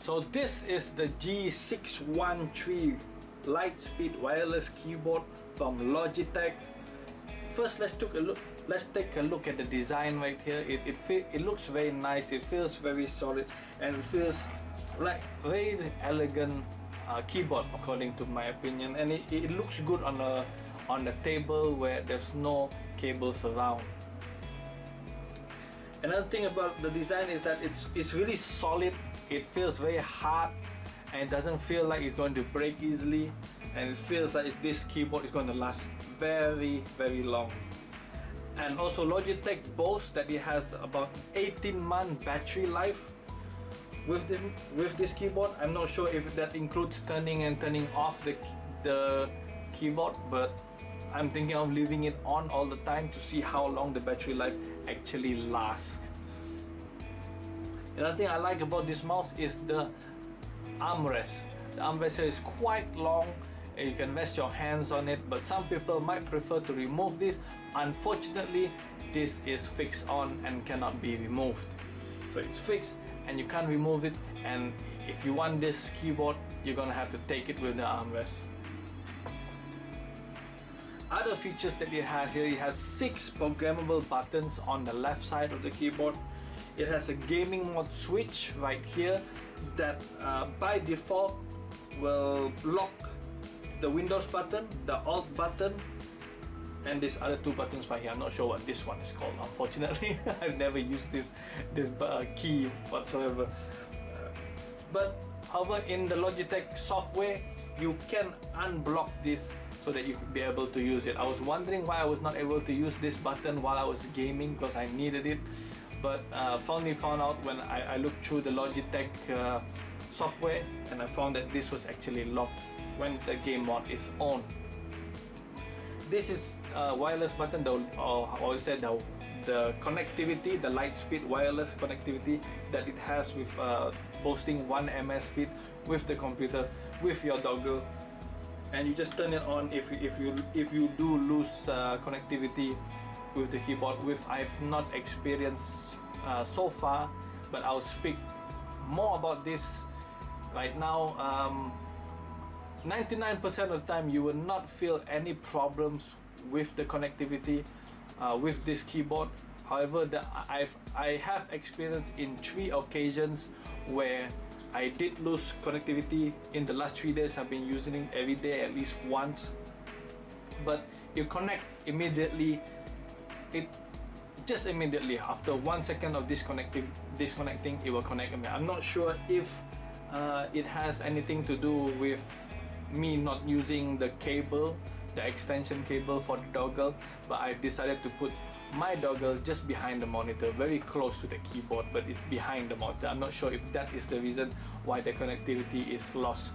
So this is the G613 Lightspeed wireless keyboard from Logitech. First, let's take a look at the design right here. It looks very nice. It feels very solid, and it feels like very elegant keyboard according to my opinion. And it looks good on the table where there's no cables around. Another thing about the design is that it's really solid. It feels very hard and it doesn't feel like it's going to break easily, and it feels like this keyboard is going to last very long. And also Logitech boasts that it has about 18-month battery life with this keyboard. I'm not sure if that includes turning and turning off the keyboard, but I'm thinking of leaving it on all the time to see how long the battery life actually lasts. Another thing I like about this mouse is the armrest. The armrest here is quite long and you can rest your hands on it, but some people might prefer to remove this. Unfortunately, this is fixed on and cannot be removed. So it's fixed and you can't remove it, and if you want this keyboard, you're gonna have to take it with the armrest. Other features that it has here, it has 6 programmable buttons on the left side of the keyboard. It has a gaming mode switch right here that by default will lock the Windows button, the Alt button, and these other 2 buttons right here. I'm not sure what this one is called, unfortunately. I've never used this key whatsoever. But however, in the Logitech software, you can unblock this so that you could be able to use it. I was wondering why I was not able to use this button while I was gaming, because I needed it. But finally found out when I looked through the Logitech software, and I found that this was actually locked when the game mode is on. This is a wireless button, the connectivity, the Lightspeed wireless connectivity that it has with boasting 1 ms speed with the computer, with your dongle, and you just turn it on if you do lose connectivity with the keyboard, which I've not experienced so far, but I'll speak more about this right now. 99% of the time you will not feel any problems with the connectivity with this keyboard. However, I have experienced in 3 occasions where I did lose connectivity in the last 3 days. I've been using it every day at least once, but you connect immediately. It just immediately after 1 second of disconnecting, it will connect. I'm not sure if it has anything to do with me not using the cable, the extension cable for the dongle, but I decided to put my dongle just behind the monitor, very close to the keyboard, but it's behind the monitor. I'm not sure if that is the reason why the connectivity is lost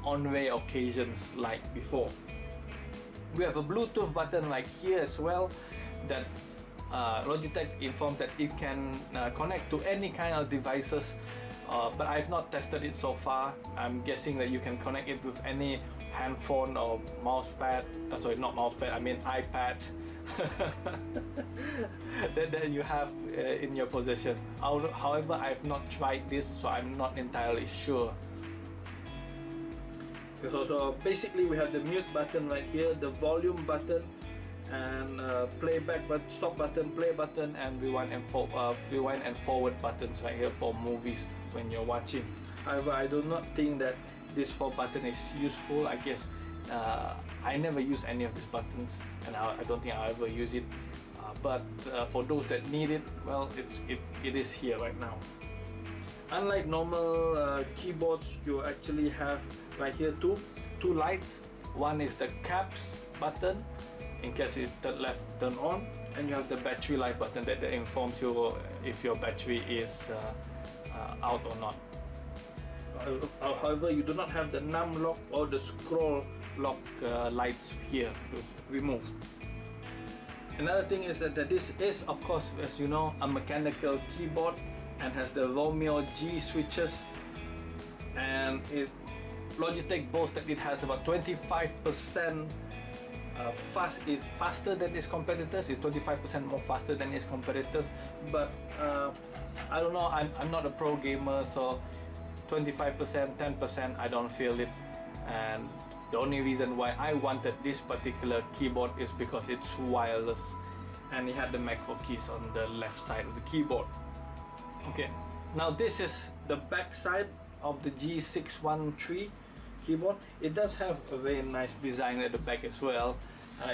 on rare occasions like before. We have a Bluetooth button right here as well that Logitech informs that it can connect to any kind of devices, but I've not tested it so far. I'm guessing that you can connect it with any handphone or mousepad, sorry, not mousepad, I mean iPad that you have in your possession. However, I've not tried this, so I'm not entirely sure. So basically we have the mute button right here, the volume button, and playback button, stop button, play button, and rewind and forward buttons right here for movies when you're watching. However, I do not think that this 4 button is useful. I guess I never use any of these buttons, and I don't think I'll ever use it. But for those that need it, well, it is here right now. Unlike normal keyboards, you actually have right here two lights. One is the caps button in case it's left turned on, and you have the battery life button that informs you if your battery is out or not. However, you do not have the num lock or the scroll lock lights here removed. Another thing is that this is, of course, as you know, a mechanical keyboard and has the Romeo G switches, and Logitech boasts that it has about 25% faster than its competitors. It's 25% more faster than its competitors, but I don't know, I'm not a pro gamer, so 25%, 10%, I don't feel it. And the only reason why I wanted this particular keyboard is because it's wireless and it had the macro keys on the left side of the keyboard. Okay, now this is the back side of the G613 keyboard. It does have a very nice design at the back as well.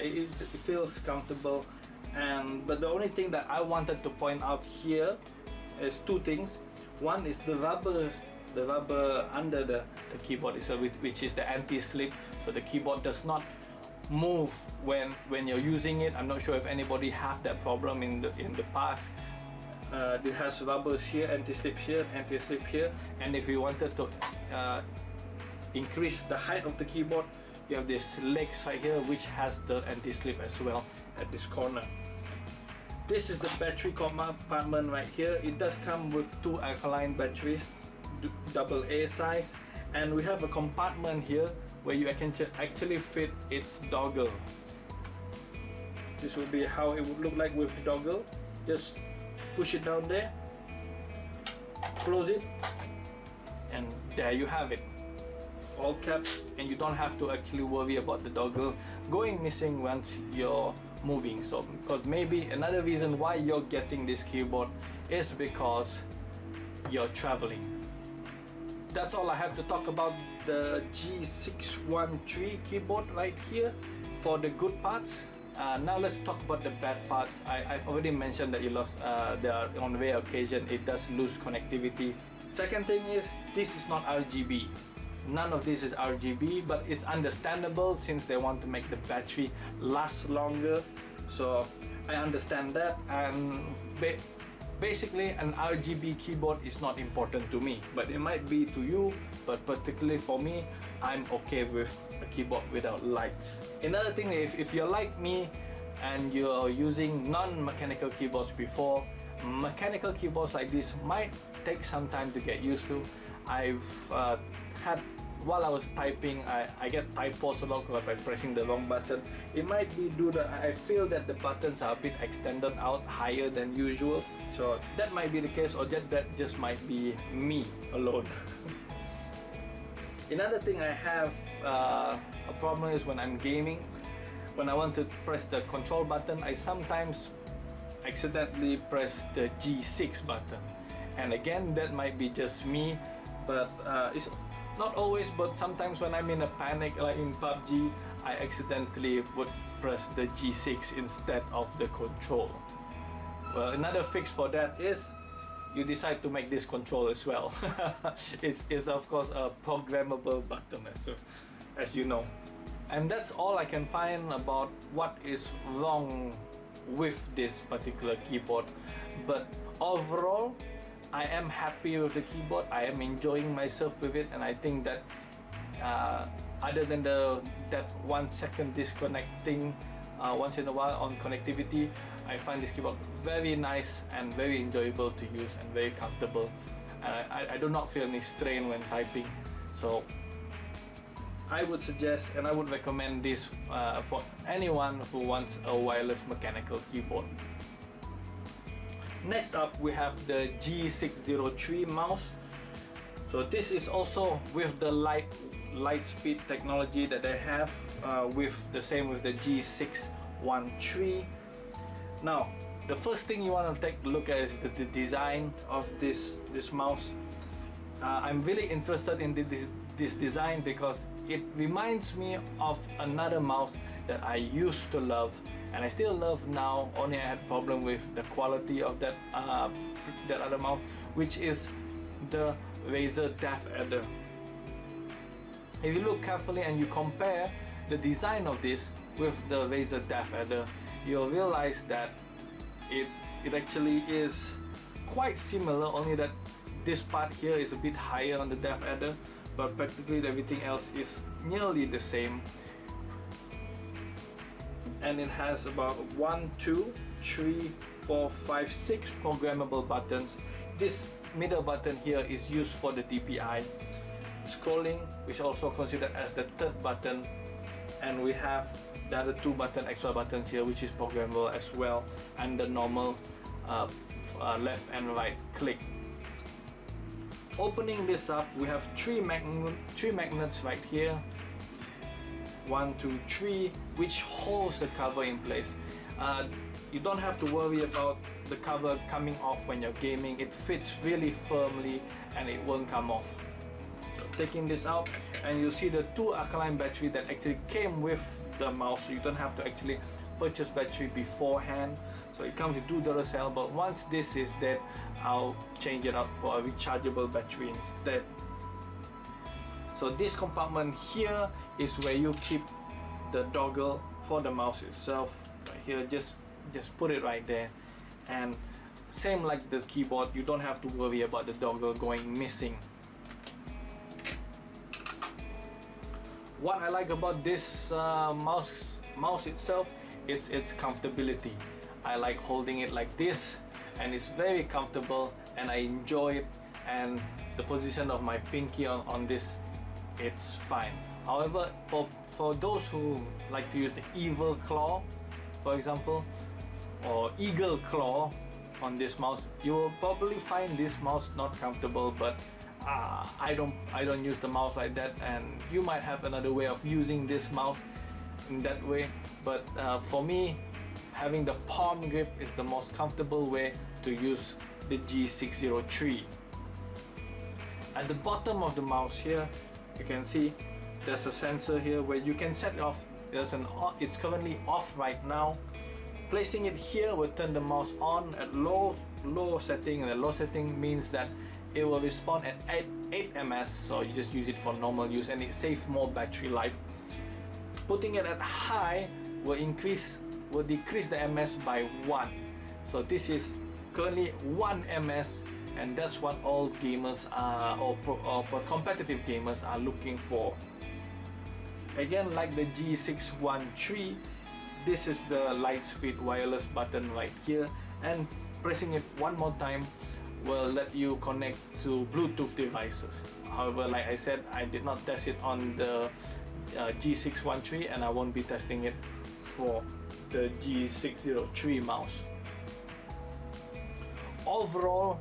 It feels comfortable, but the only thing that I wanted to point out here is two things. One is the rubber under the keyboard, which is the anti-slip, so the keyboard does not move when you're using it. I'm not sure if anybody have that problem in the past. It has rubbers here, anti-slip here, anti-slip here, and if you wanted to increase the height of the keyboard, you have this legs right here which has the anti-slip as well at this corner. This is the battery compartment right here. It does come with two alkaline batteries, AA size, and we have a compartment here where you can actually fit its dongle. This would be how it would look like with the dongle. Just push it down there, close it, and there you have it, all kept, and you don't have to actually worry about the dongle going missing once you're moving. So because maybe another reason why you're getting this keyboard is because you're traveling. That's all I have to talk about the G613 keyboard right here for the good parts. Now let's talk about the bad parts. I've already mentioned that on rare occasion it does lose connectivity. Second thing is, this is not RGB. None of this is RGB, but it's understandable since they want to make the battery last longer. So I understand that, and basically an RGB keyboard is not important to me, but it might be to you. But particularly for me, I'm okay with a keyboard without lights. Another thing, if you're like me and you're using non-mechanical keyboards before, mechanical keyboards like this might take some time to get used to. I've had, while I was typing, I get typos a lot by pressing the wrong button. It might be due to I feel that the buttons are a bit extended out higher than usual, so that might be the case, or that just might be me alone. Another thing I have a problem is when I'm gaming. When I want to press the control button, I sometimes accidentally press the G6 button, and again, that might be just me, but it's not always. But sometimes when I'm in a panic, like in PUBG, I accidentally would press the G6 instead of the control. Well, another fix for that is you decide to make this control as well. it's of course a programmable button as you know. And that's all I can find about what is wrong with this particular keyboard. But overall, I am happy with the keyboard. I am enjoying myself with it, and I think that other than that 1 second disconnecting once in a while on connectivity, I find this keyboard very nice and very enjoyable to use and very comfortable. I do not feel any strain when typing. So I would suggest and I would recommend this for anyone who wants a wireless mechanical keyboard. Next up, we have the G603 mouse. So this is also with the light speed technology that they have, with the G613. Now, the first thing you want to take a look at is the design of this mouse. I'm really interested in this design because it reminds me of another mouse that I used to love, and I still love now, only I had problem with the quality of that other mouse, which is the Razer Death Adder. If you look carefully and you compare the design of this with the Razer Death Adder, you'll realize that it actually is quite similar, only that this part here is a bit higher on the Death Adder, but practically everything else is nearly the same. And it has about 1, 2, 3, 4, 5, 6 programmable buttons. This middle button here is used for the DPI scrolling, which is also considered as the third button, and we have there are the two extra buttons here, which is programmable as well, and the normal left and right click. Opening this up, we have three magnets right here, 1, 2, 3, which holds the cover in place. You don't have to worry about the cover coming off when you're gaming. It fits really firmly and it won't come off. So taking this out, and you see the 2 alkaline battery that actually came with the mouse, so you don't have to actually purchase battery beforehand. So it comes with 2 Duracell, but once this is dead, I'll change it out for a rechargeable battery instead. So this compartment here is where you keep the dongle for the mouse itself. Right here, just put it right there, and same like the keyboard, you don't have to worry about the dongle going missing. What I like about this mouse itself is its comfortability. I like holding it like this, and it's very comfortable, and I enjoy it, and the position of my pinky on this, it's fine. However, for those who like to use the evil claw, for example, or eagle claw on this mouse, you will probably find this mouse not comfortable, but I don't use the mouse like that, and you might have another way of using this mouse in that way, but for me, having the palm grip is the most comfortable way to use the G603. At the bottom of the mouse here, you can see there's a sensor here where you can set it off. It's currently off right now. Placing it here will turn the mouse on at low setting, and the low setting means that it will respond at 8 ms, so you just use it for normal use and it saves more battery life. Putting it at high will decrease the ms by 1. So this is currently 1 ms, and that's what all gamers or competitive gamers are looking for. Again, like the G613, this is the light speed wireless button right here, and pressing it one more time will let you connect to Bluetooth devices. However, like I said, I did not test it on the G613, and I won't be testing it for the G603 mouse. Overall,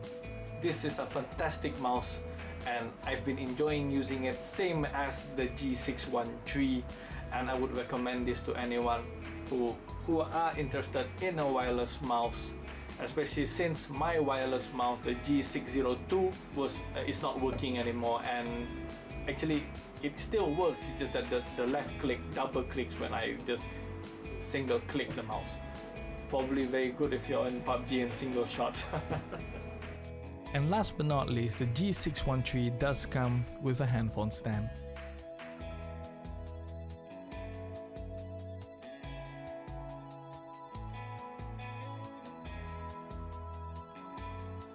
this is a fantastic mouse, and I've been enjoying using it, same as the G613, and I would recommend this to anyone who are interested in a wireless mouse, especially since my wireless mouse, the G602, is not working anymore, and actually it still works, it's just that the left click double clicks when I just single click the mouse. Probably very good if you're in PUBG and single shots. And last but not least, the G613 does come with a handphone stand.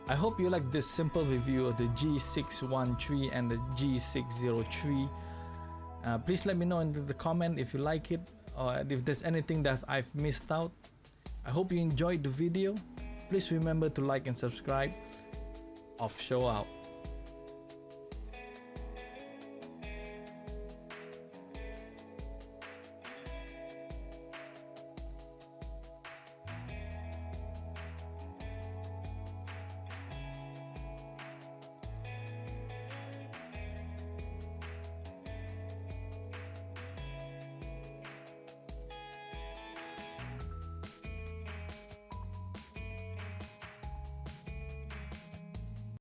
I hope you like this simple review of the G613 and the G603. Please let me know in the comment if you like it, or if there's anything that I've missed out. I hope you enjoyed the video. Please remember to like and subscribe. Offshore out.